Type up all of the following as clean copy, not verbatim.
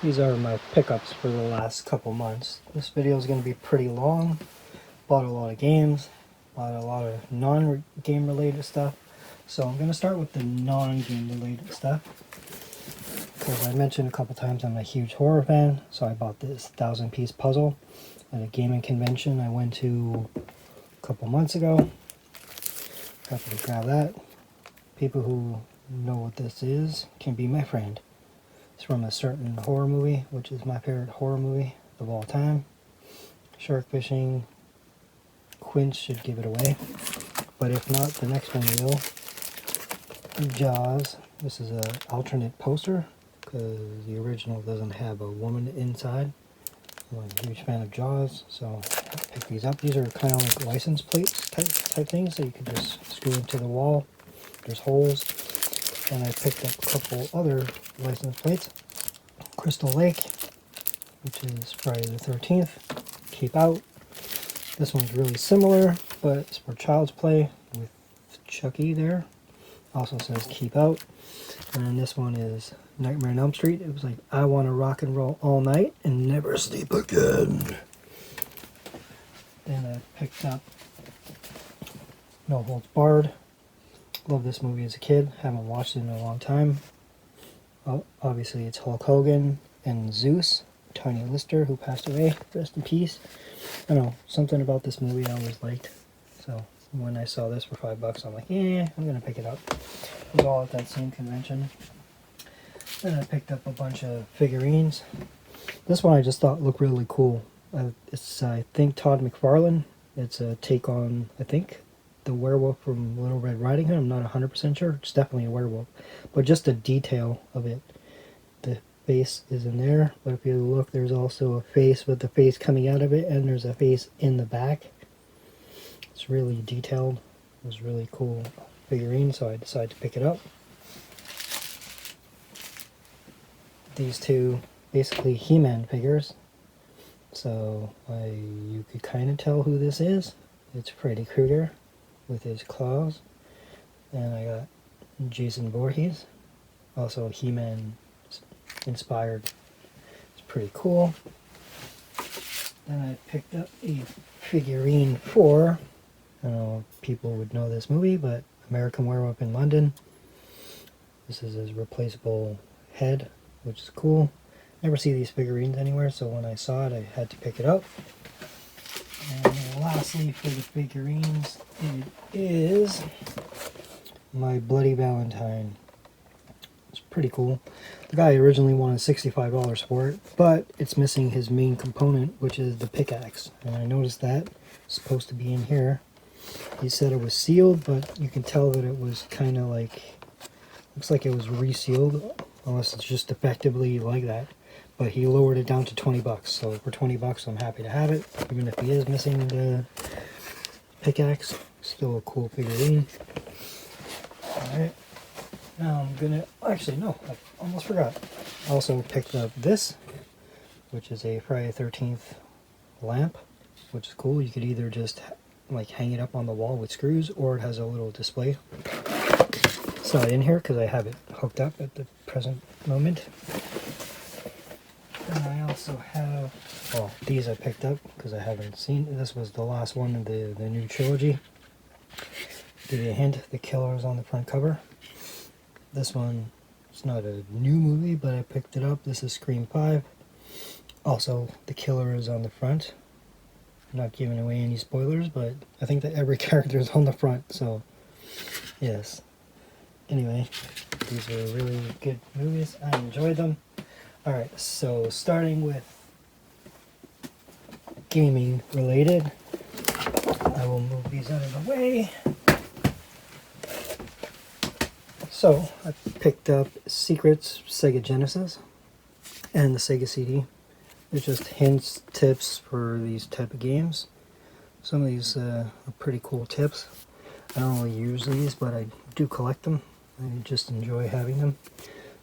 These are my pickups for the last couple months. This video is going to be pretty long. Bought a lot of games, bought a lot of non-game related stuff. So I'm going to start with the non-game related stuff. Because I mentioned a couple times I'm a huge horror fan, so I bought this 1,000-piece puzzle at a gaming convention I went to a couple months ago. Happy to grab that. People who know what this is can be my friend. It's from a certain horror movie, which is my favorite horror movie of all time. Shark fishing. Quince should give it away. But if not, the next one will. Jaws. This is an alternate poster because the original doesn't have a woman inside. I'm a huge fan of Jaws, so I picked these up. These are kind of like license plates type things, so you can just screw them to the wall. There's holes. And I picked up a couple other license plates. Crystal Lake, which is Friday the 13th. Keep Out. This one's really similar, but it's for Child's Play with Chucky there. Also says Keep Out. And then this one is Nightmare on Elm Street. It was like, I want to rock and roll all night and never sleep again. Then I picked up No Holds Barred. Love this movie as a kid. Haven't watched it in a long time. Oh, obviously it's Hulk Hogan and Zeus. Tiny Lister, who passed away. Rest in peace. I don't know, something about this movie I always liked. So when I saw this for $5, I'm like, yeah, I'm going to pick it up. It was all at that same convention. Then I picked up a bunch of figurines. This one I just thought looked really cool. It's, I think, Todd McFarlane. It's a take on, I think, the werewolf from Little Red Riding Hood. I'm not 100% sure. It's definitely a werewolf. But just the detail of it. The face is in there. But if you look, there's also a face with the face coming out of it. And there's a face in the back. It's really detailed. It was really cool figurine, so I decided to pick it up. These two, basically He-Man figures. So you could kind of tell who this is. It's Freddy Krueger with his claws. And I got Jason Voorhees, also He-Man inspired. It's pretty cool. Then I picked up a figurine for, I don't know if people would know this movie, but American Werewolf in London. This is his replaceable head, which is cool. Never see these figurines anywhere, so when I saw it, I had to pick it up. And lastly, for the figurines, it is my Bloody Valentine. It's pretty cool. The guy originally wanted $65 for it, but it's missing his main component, which is the pickaxe. And I noticed that it's supposed to be in here. He said it was sealed, but you can tell that it was kind of like, looks like it was resealed, unless it's just effectively like that. But he lowered it down to $20, so for $20 I'm happy to have it, even if he is missing the pickaxe. Still a cool figurine. Alright, now I'm gonna, actually no, I almost forgot. I also picked up this, which is a Friday the 13th lamp, which is cool. You could either just like hang it up on the wall with screws, or it has a little display. It's not in here because I have it hooked up at the present moment. And I also have, well, these I picked up because I haven't seen. This was the last one of the new trilogy. Give you a hint, the killer is on the front cover. This one, it's not a new movie, but I picked it up. This is Scream 5. Also, the killer is on the front. I'm not giving away any spoilers, but I think that every character is on the front, so yes. Anyway, these were really good movies. I enjoyed them. Alright, so starting with gaming related, I will move these out of the way. So, I picked up Secrets Sega Genesis and the Sega CD. They're just hints, tips for these type of games. Some of these are pretty cool tips. I don't really use these, but I do collect them. I just enjoy having them.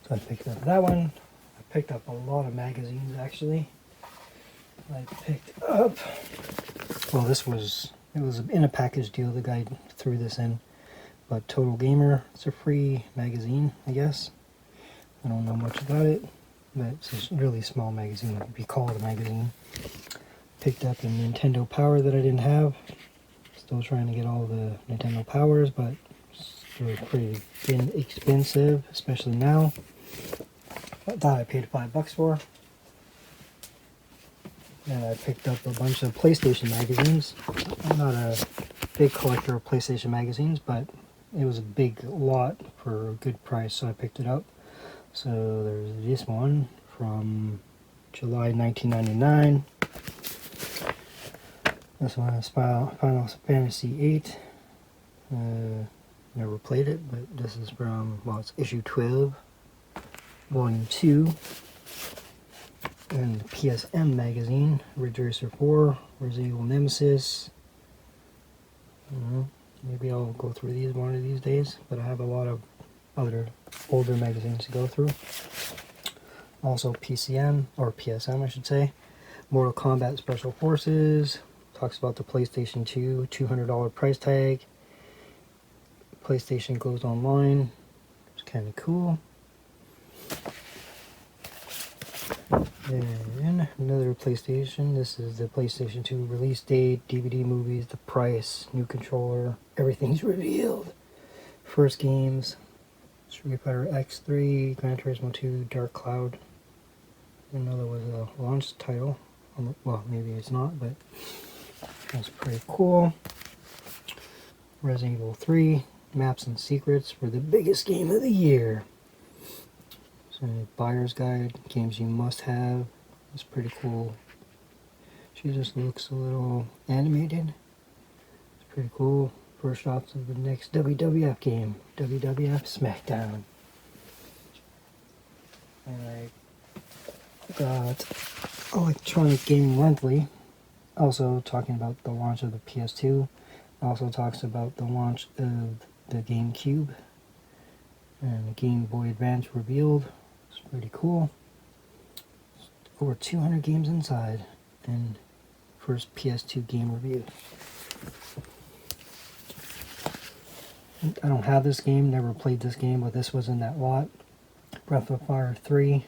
So I picked up that one. I picked up a lot of magazines actually. I picked up, well, it was in a package deal. The guy threw this in. But Total Gamer, it's a free magazine, I guess. I don't know much about it. but it's a really small magazine. It would be called a magazine. Picked up a Nintendo Power that I didn't have. Still trying to get all the Nintendo Powers, but they're pretty expensive, especially now. I thought I paid $5 for. And I picked up a bunch of PlayStation magazines. I'm not a big collector of PlayStation magazines, but it was a big lot for a good price, so I picked it up. So there's this one from July 1999. This one is Final Fantasy VIII. Never played it, but this is from, well, it's issue 12, volume 2. And the PSM magazine, Ridge Racer 4, Resident Evil Nemesis. Maybe I'll go through these one of these days, but I have a lot of other older magazines to go through. Also PCM, or PSM I should say. Mortal Kombat Special Forces. Talks about the PlayStation 2 $200 price tag. PlayStation goes online. It's kind of cool. Then another PlayStation. This is the PlayStation 2 release date, DVD movies, the price, new controller, everything's revealed. First games, Street Fighter X3, Gran Turismo 2, Dark Cloud. I didn't know there was a launch title. Well, maybe it's not, but that's pretty cool. Resident Evil 3, Maps and Secrets for the biggest game of the year. So, buyer's guide, games you must have. It's pretty cool. She just looks a little animated. It's pretty cool. First shots of the next WWF game, WWF SmackDown. And I got Electronic Gaming Monthly, also talking about the launch of the PS2. Also talks about the launch of the GameCube and the Game Boy Advance revealed. It's pretty cool. Over 200 games inside, and first PS2 game review. I don't have this game, never played this game, but this was in that lot. Breath of Fire 3,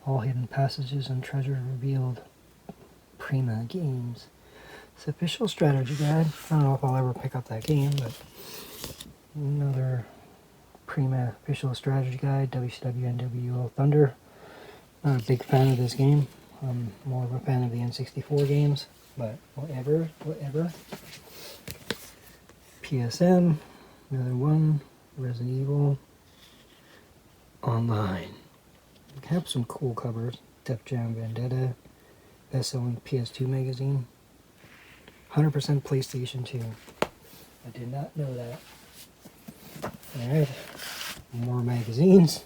all hidden passages and treasure revealed. Prima Games. It's official strategy guide. I don't know if I'll ever pick up that game, but another Prima official strategy guide, WCW NWO Thunder. Not a big fan of this game. I'm more of a fan of the N64 games, but whatever. PSM, another one, Resident Evil Online. We have some cool covers. Def Jam Vendetta, best-selling PS2 magazine. 100% PlayStation 2. I did not know that. Alright, more magazines.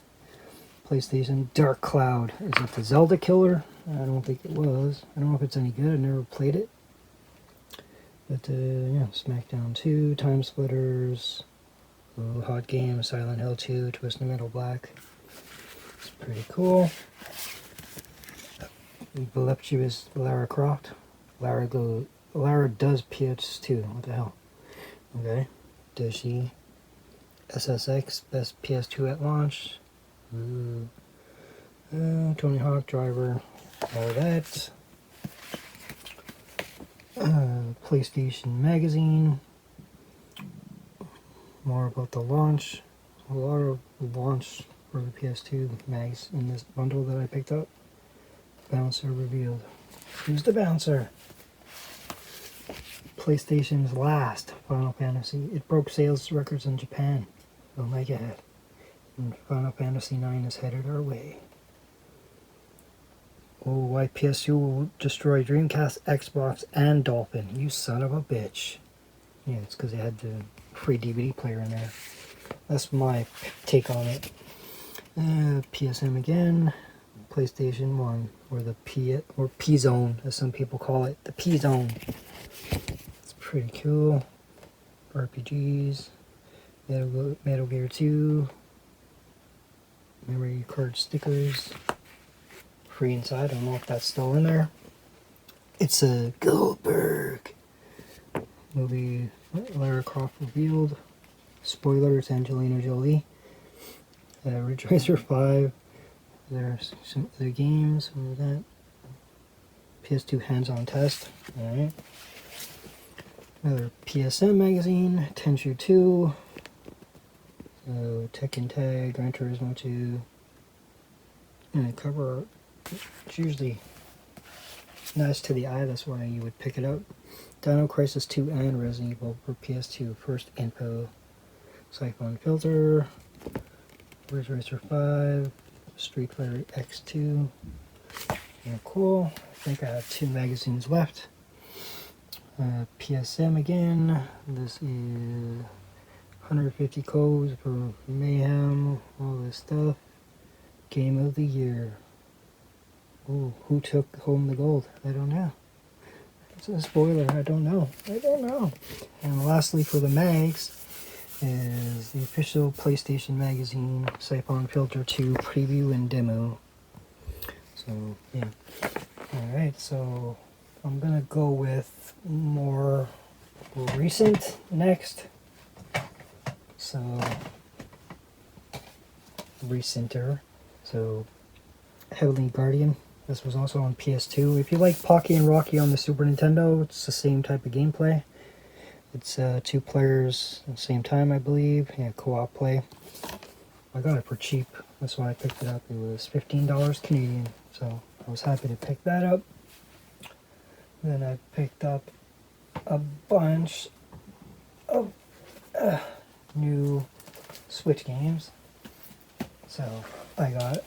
PlayStation Dark Cloud. Is it the Zelda killer? I don't think it was. I don't know if it's any good. I never played it. But yeah, SmackDown 2, Time Splitters, Hot Game, Silent Hill 2, Twisted Metal Black. It's pretty cool. Voluptuous Lara Croft. Lara does PS2. What the hell? Okay. Does she? SSX, best PS2 at launch. Tony Hawk Driver. All that. PlayStation Magazine. More about the launch. A lot of launch for the PS2 mags in this bundle that I picked up. Bouncer revealed. Who's the bouncer? PlayStation's last Final Fantasy. It broke sales records in Japan. Oh my god. And Final Fantasy IX is headed our way. Oh, why PS2 will destroy Dreamcast, Xbox, and Dolphin. You son of a bitch. Yeah, it's because they had the free DVD player in there. That's my take on it. PSM again. PlayStation 1, or the P-Zone, as some people call it. The P-Zone. It's pretty cool. RPGs. Metal Gear 2. Memory card stickers. Free inside. I don't know if that's still in there. It's a Goldberg. Movie Lara Croft revealed. Spoiler, it's Angelina Jolie. Ridge Racer 5. There's some other games with that. PS2 hands-on test. Alright. Another PSM magazine, Tenchu 2. So Tekken Tag, Gran Turismo 2. And a cover art. It's usually nice to the eye, that's why you would pick it up. Dino Crisis 2 and Resident Evil for PS2. First info. Siphon Filter. Ridge Racer 5. Street Fighter X2. Yeah, cool. I think I have 2 magazines left. PSM again. This is 150 codes for Mayhem. All this stuff. Game of the Year. Ooh, who took home the gold? I don't know. It's a spoiler. I don't know. And lastly, for the mags, is the official PlayStation Magazine Siphon Filter 2 preview and demo. So, yeah. Alright, so I'm gonna go with more recent next. So, recenter. So, Heavenly Guardian. This was also on PS2. If you like Pocky and Rocky on the Super Nintendo, it's the same type of gameplay. It's 2 players at the same time, I believe. Yeah, co-op play. I got it for cheap. That's why I picked it up. It was $15 Canadian. So I was happy to pick that up. Then I picked up a bunch of new Switch games. So I got,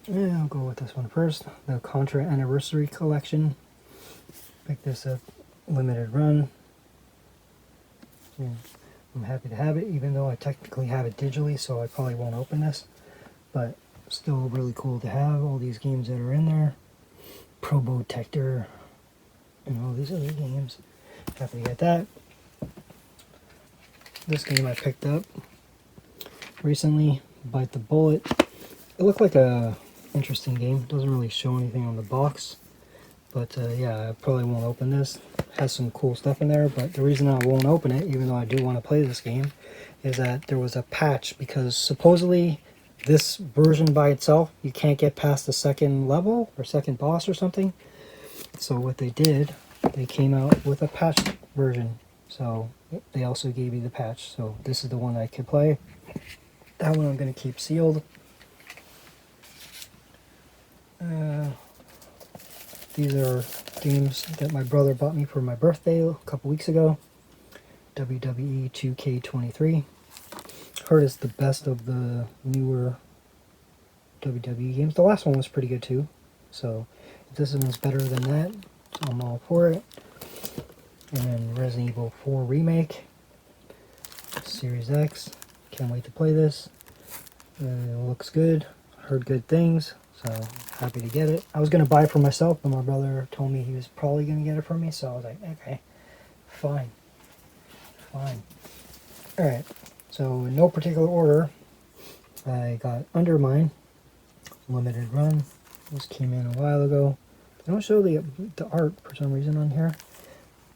yeah, I'll go with this one first. The Contra Anniversary Collection. Picked this up, limited run. Yeah, I'm happy to have it, even though I technically have it digitally, so I probably won't open this. But still really cool to have all these games that are in there. Probotector and all these other games. Happy to get that. This game I picked up recently, Bite the Bullet. It looked like a interesting game. Doesn't really show anything on the box. But yeah, I probably won't open this. Has some cool stuff in there, but the reason I won't open it, even though I do want to play this game, is that there was a patch, because supposedly this version by itself, you can't get past the second level or second boss or something. So what they did, they came out with a patched version. So they also gave you the patch. So this is the one I could play. That one I'm going to keep sealed. These are games that my brother bought me for my birthday a couple weeks ago. WWE 2K23. Heard it's the best of the newer WWE games. The last one was pretty good too. So if this one's better than that, I'm all for it. And then Resident Evil 4 Remake. Series X. Can't wait to play this. It looks good. Heard good things. So happy to get it. I was going to buy it for myself, but my brother told me he was probably going to get it for me. So I was like, okay, fine. Alright, so in no particular order, I got Undermine, limited run. This came in a while ago. They don't show the art for some reason on here,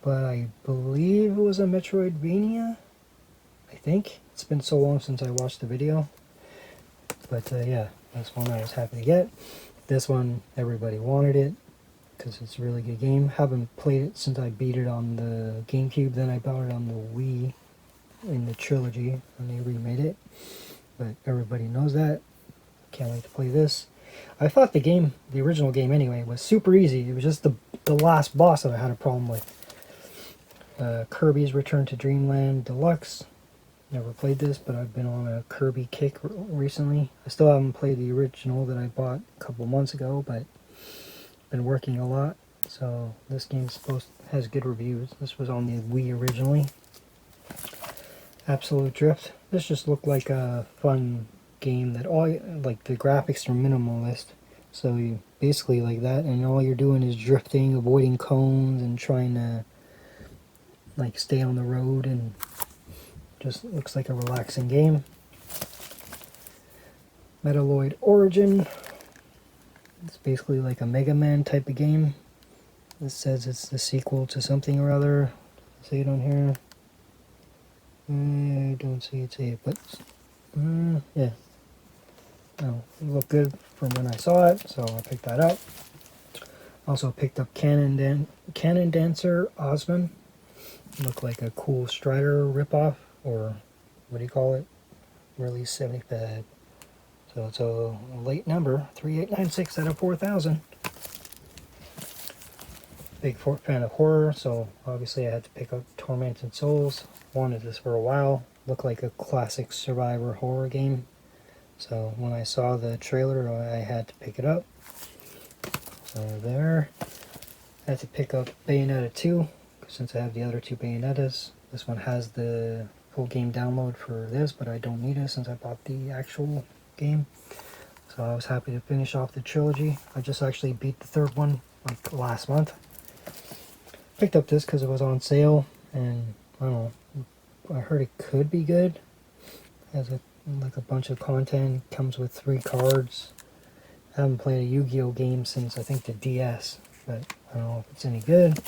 but I believe it was a Metroidvania. I think. It's been so long since I watched the video. But yeah, that's one I was happy to get. This one, everybody wanted it, because it's a really good game. Haven't played it since I beat it on the GameCube, then I bought it on the Wii in the trilogy, and they remade it. But everybody knows that. Can't wait to play this. I thought the game, the original game anyway, was super easy. It was just the last boss that I had a problem with. Kirby's Return to Dreamland Deluxe. Never played this, but I've been on a Kirby kick recently. I still haven't played the original that I bought a couple months ago, but been working a lot. So this game has good reviews. This was on the Wii originally. Absolute Drift. This just looked like a fun game that like the graphics are minimalist. So you basically like that, and all you're doing is drifting, avoiding cones, and trying to like stay on the road, and just looks like a relaxing game. Metaloid Origin. It's basically like a Mega Man type of game. It says it's the sequel to something or other. See it on here? I don't see it, but yeah. it looked good from when I saw it, so I picked that up. Also picked up Cannon Dancer Osman. Looked like a cool Strider ripoff, or what do you call it? Release 75. So it's a late number, 3896 out of 4000. Big fan of horror, so obviously I had to pick up Tormented Souls. Wanted this for a while. Looked like a classic survivor horror game. So when I saw the trailer, I had to pick it up. So there. I had to pick up Bayonetta 2, since I have the other two Bayonettas. This one has the full game download for this, but I don't need it since I bought the actual game. So I was happy to finish off the trilogy. I just actually beat the third one like last month. Picked up this because it was on sale, and I don't know, I heard it could be good. Has like a bunch of content, comes with 3 cards. I haven't played a Yu-Gi-Oh game since I think the DS, but I don't know if it's any good.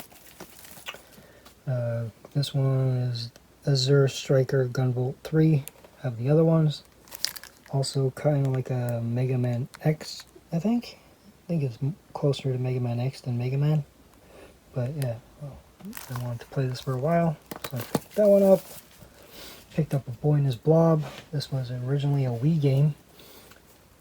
This one is Azure Striker Gunvolt 3. I have the other ones. Also kind of like a Mega Man X, I think. I think it's closer to Mega Man X than Mega Man. But yeah, I wanted to play this for a while, so I picked that one up. Picked up A Boy and His Blob. This was originally a Wii game.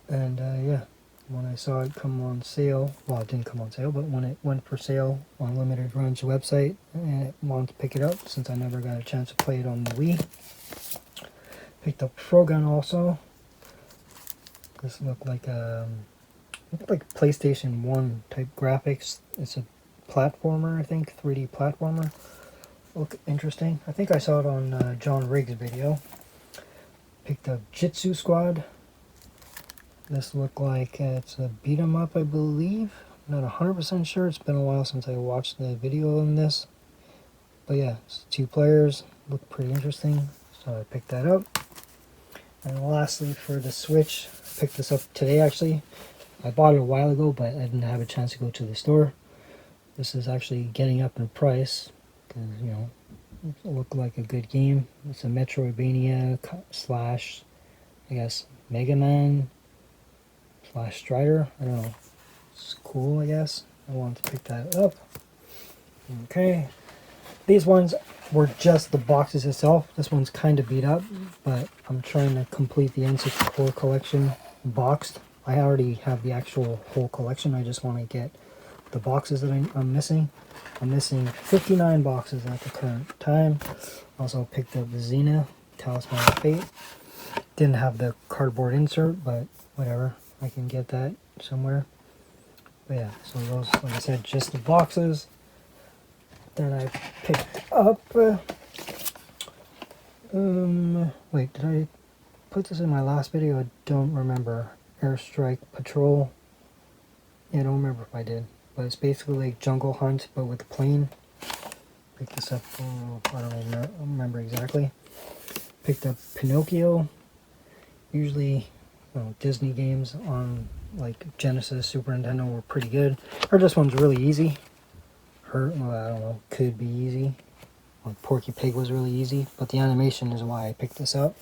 And yeah, when I saw it come on sale, well, it didn't come on sale, but when it went for sale on Limited Run's website, I wanted to pick it up since I never got a chance to play it on the Wii. Picked up Frogun also. This looked like PlayStation 1 type graphics. It's a platformer, I think, 3D platformer. Look interesting. I think I saw it on John Riggs' video. Picked up Jitsu Squad. This looked like it's a beat 'em up, I believe. Not 100% sure. It's been a while since I watched the video on this. But yeah, it's 2 players. Looked pretty interesting, so I picked that up. And lastly, for the Switch, I picked this up today actually. I bought it a while ago, but I didn't have a chance to go to the store. This is actually getting up in price, because, you know, it looked like a good game. It's a Metroidvania slash, I guess, Mega Man slash Strider. I don't know. It's cool, I guess. I wanted to pick that up. Okay. These ones were just the boxes itself. This one's kind of beat up, but I'm trying to complete the N64 collection boxed. I already have the actual whole collection. I just want to get the boxes that I'm missing. I'm missing 59 boxes at the current time. Also picked up the Xena Talisman of Fate. Didn't have the cardboard insert, but whatever. I can get that somewhere. But yeah, so those, like I said, just the boxes. Then I picked up... wait, did I put this in my last video? I don't remember. Airstrike Patrol. Yeah, I don't remember if I did. But it's basically like Jungle Hunt, but with a plane. Picked this up, I don't remember exactly. Picked up Pinocchio. Usually, Disney games on like Genesis, Super Nintendo were pretty good. Or this one's really easy. I don't know, could be easy. Like Porky Pig was really easy, but the animation is why I picked this up.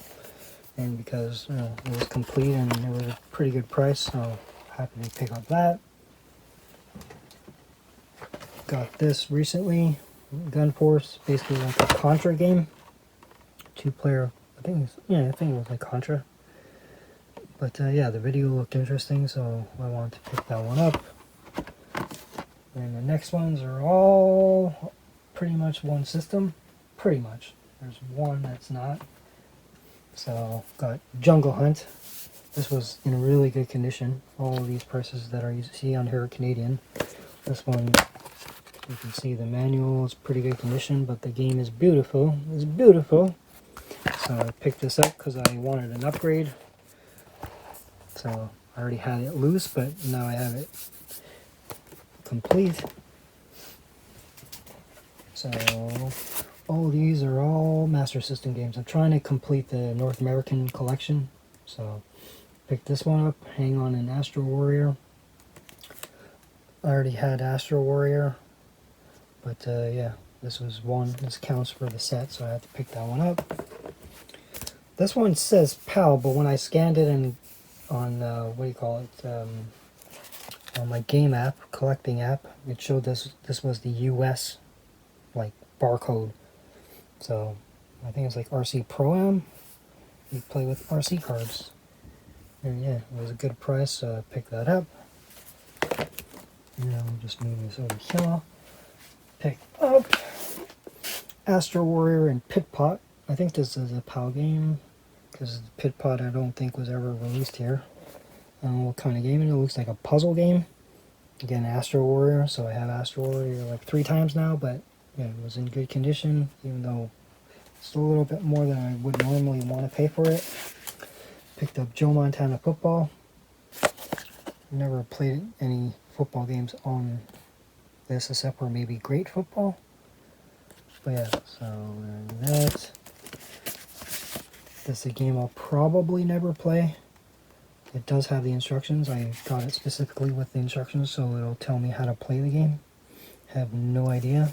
And because it was complete and it was a pretty good price, so happy to pick up that. Got this recently, Gun Force, basically like a Contra game. 2-player, I think it was like Contra. But yeah, the video looked interesting, so I wanted to pick that one up. And the next ones are all pretty much one system. Pretty much. There's one that's not. So, got Jungle Hunt. This was in really good condition. All of these prices that you see on here are Canadian. This one, you can see the manual is pretty good condition, but the game is beautiful. It's beautiful. So I picked this up because I wanted an upgrade. So I already had it loose, but now I have it complete. So all these are all Master System games. I'm trying to complete the North American collection. So picked this one up, Hang On and Astro Warrior. I already had Astro Warrior, but yeah, this was one. This counts for the set, so I had to pick that one up. This one says PAL, but when I scanned it and on what do you call it? On my game app, collecting app, it showed this was the US like barcode. So I think it's like RC Pro-Am. You play with RC cards. And yeah, it was a good price, so I picked that up. And I'll just move this over here. Pick up Astro Warrior and Pit Pot. I think this is a PAL game, because Pit Pot I don't think was ever released here. I don't know what kind of game it is. It looks like a puzzle game. Again, Astro Warrior, so I have Astro Warrior like 3 times now, but yeah, it was in good condition, even though it's a little bit more than I would normally want to pay for it. Picked up Joe Montana Football. Never played any football games on this except for maybe Great Football. But yeah, so that. This is a game I'll probably never play. It does have the instructions. I got it specifically with the instructions, so it'll tell me how to play the game. Have no idea.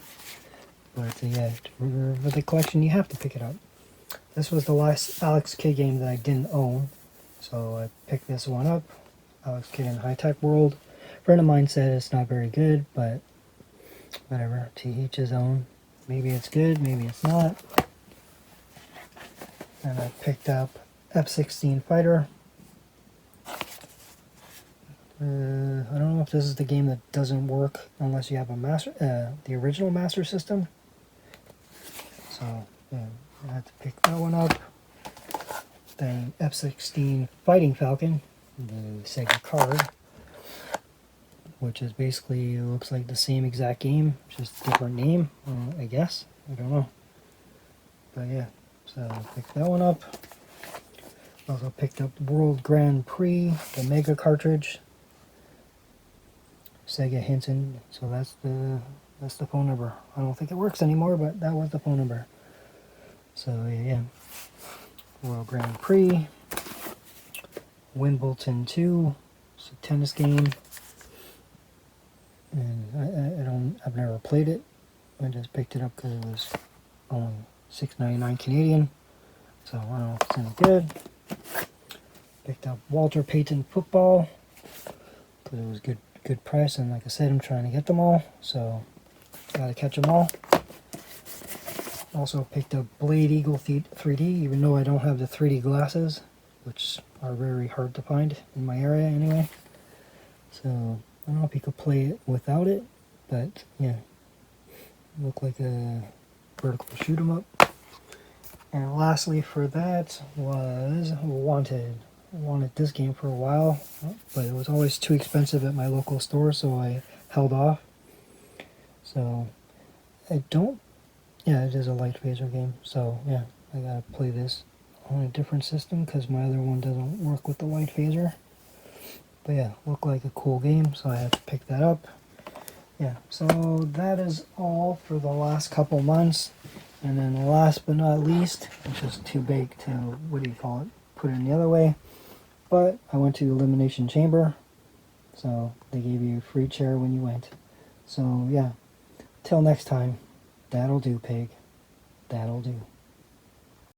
But yeah, for the collection, you have to pick it up. This was the last Alex Kidd game that I didn't own, so I picked this one up. Alex Kidd in High Tech World. A friend of mine said it's not very good, but whatever. To each his own. Maybe it's good, maybe it's not. And I picked up F-16 Fighter. I don't know if this is the game that doesn't work unless you have the original Master System. So yeah, I had to pick that one up. Then F-16 Fighting Falcon, the Sega card, which is basically, looks like the same exact game, just different name, I guess. I don't know. But yeah, so I picked that one up. Also picked up World Grand Prix, the Mega cartridge. Sega Hinton, so that's the phone number. I don't think it works anymore, but that was the phone number. So yeah, World Grand Prix, Wimbledon 2, it's a tennis game, and I've never played it. I just picked it up because it was only $6.99 Canadian, so I don't know if it's any good. Picked up Walter Payton Football because it was good price, and like I said, I'm trying to get them all, so gotta catch them all. Also picked up Blade Eagle 3D, even though I don't have the 3D glasses, which are very hard to find in my area anyway. So I don't know if you could play it without it, but yeah, look like a vertical shoot 'em up. And lastly for that was Wanted. I wanted this game for a while, but it was always too expensive at my local store, so I held off. So I don't, yeah, it is a light phaser game, so yeah, I gotta play this on a different system because my other one doesn't work with the light phaser. But yeah, looked like a cool game, so I had to pick that up. Yeah, so that is all for the last couple months. And then last but not least, which is too big to, what do you call it, put it in the other way. But I went to Elimination Chamber, so they gave you a free chair when you went. So yeah, till next time, that'll do, pig. That'll do.